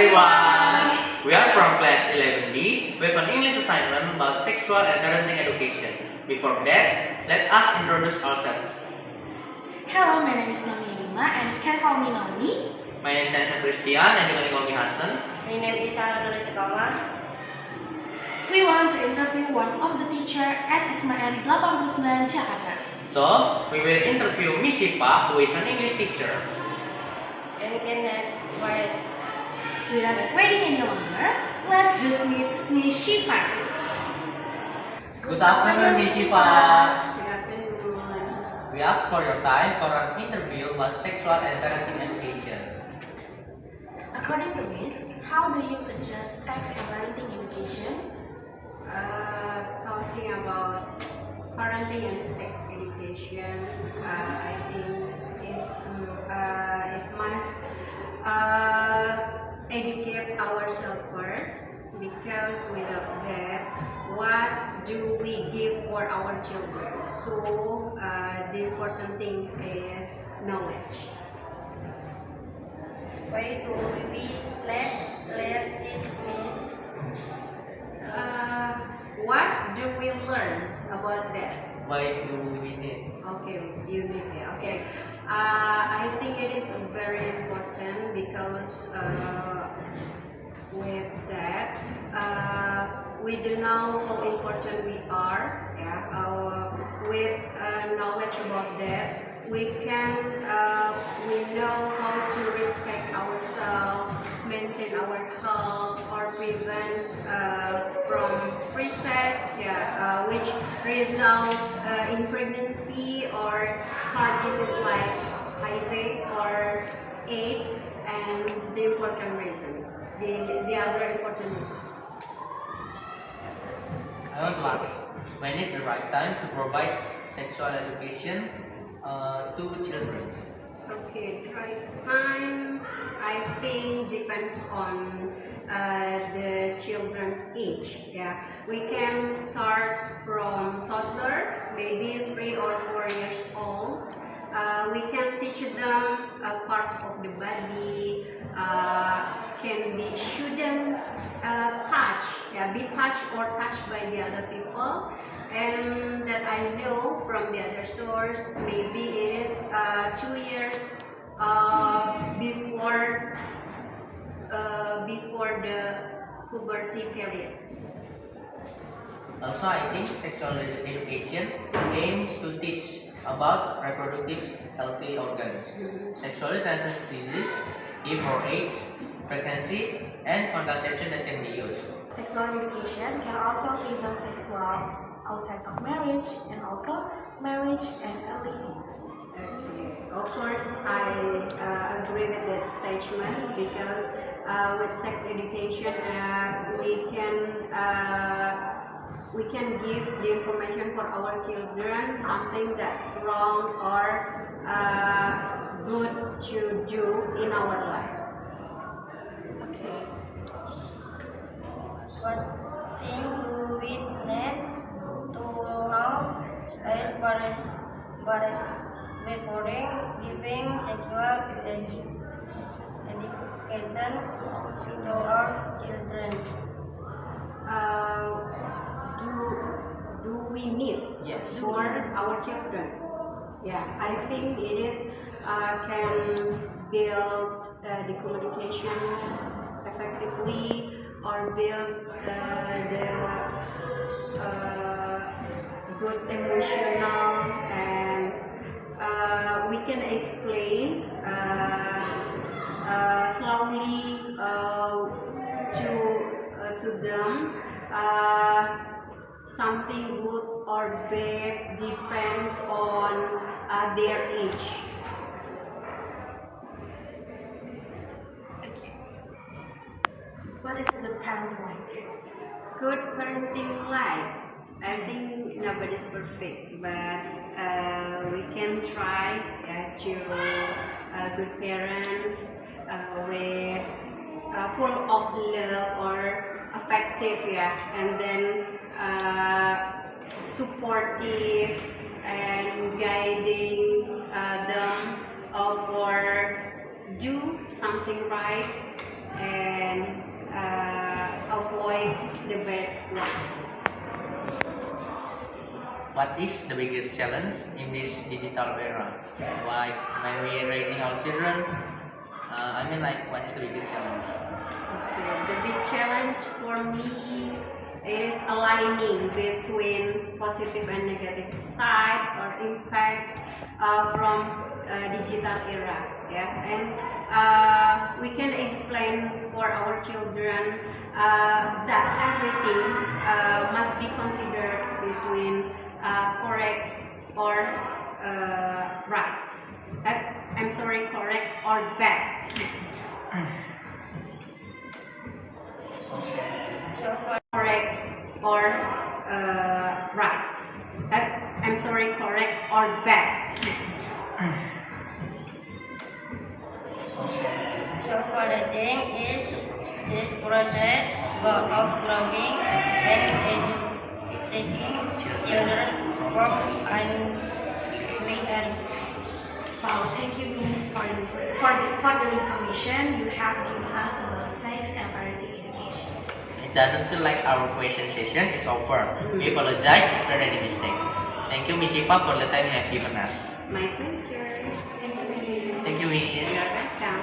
everyone! We are from class 11B with an English assignment about sexual and parenting education. Before that, let us introduce ourselves. Hello, my name is Naomi Emima and you can call me Naomi. My name is Hansen Christian and you can call me Hansen. My name is Sarah Tulis. We want to interview one of the teacher at SMN 89 Jakarta. So, we will interview Miss Siva, who is an English teacher. And quiet. Without waiting any longer, let's just meet Miss Shiva. Good afternoon, Miss Siva. Good afternoon. We ask for your time for an interview about sexual and parenting education. According to Miss, how do you adjust sex and parenting education? Talking about parenting and sex education, I think it must educate ourselves first, because without that, what do we give for our children? So the important thing is knowledge. Why do we let this miss? What do we learn about that? Why do we need? Okay, you need it. Okay, I think it is very important because with that, we do know how important we are. Yeah, with knowledge about that, we know how to respect ourselves, maintain our health, or prevent from free sex, which result in pregnancy or heart disease like HIV or AIDS, and the important reason, the other important reason. I want to ask, when is the right time to provide sexual education to children? Okay, the right time, I think depends on the children's age. Yeah, we can start from toddler, maybe 3 or 4 years old. We can teach them parts of the body, shouldn't touch, be touched or touched by the other people. And that I know from the other source, maybe it is 2 years before the puberty period. Also, I think sexual education aims to teach about reproductive healthy organs, sexually transmitted disease, if or AIDS, pregnancy, and contraception that can be used. Sexual education can also prevent sexual outside of marriage and also marriage and early age. Okay. Of course, I agree with that statement, because with sex education, we can give the information for our children, something that's wrong or good to do in our life. Okay. What thing do we need to know before giving sexual education to our children? Do we need for our children? Yeah, I think it is can build the communication effectively, or build the good emotional, and we can explain slowly to them. Something good or bad depends on their age. What is the parent like? Good parenting life. I think nobody's perfect, but we can try to good parents with full of love or affective, and then supportive and guiding them for do something right, and and avoid the bad one. What is the biggest challenge in this digital era? Like when we are raising our children, what is the biggest challenge? Okay, the big challenge for me is aligning between positive and negative side or impacts from digital era. Yeah, and we can explain for our children that everything must be considered between correct or right. Correct or bad. Correct or right. Correct or bad. So for the thing is this process of growing and educating children from unreal. Wow, thank you, Miss, for the information you have given us about sex and parenting education. It doesn't feel like our question session is over. We apologize if there are any mistakes. Thank you, Miss Ipa, for the time you have given us. My pleasure. Thank you, Miss. Thank you, Miss. You're welcome.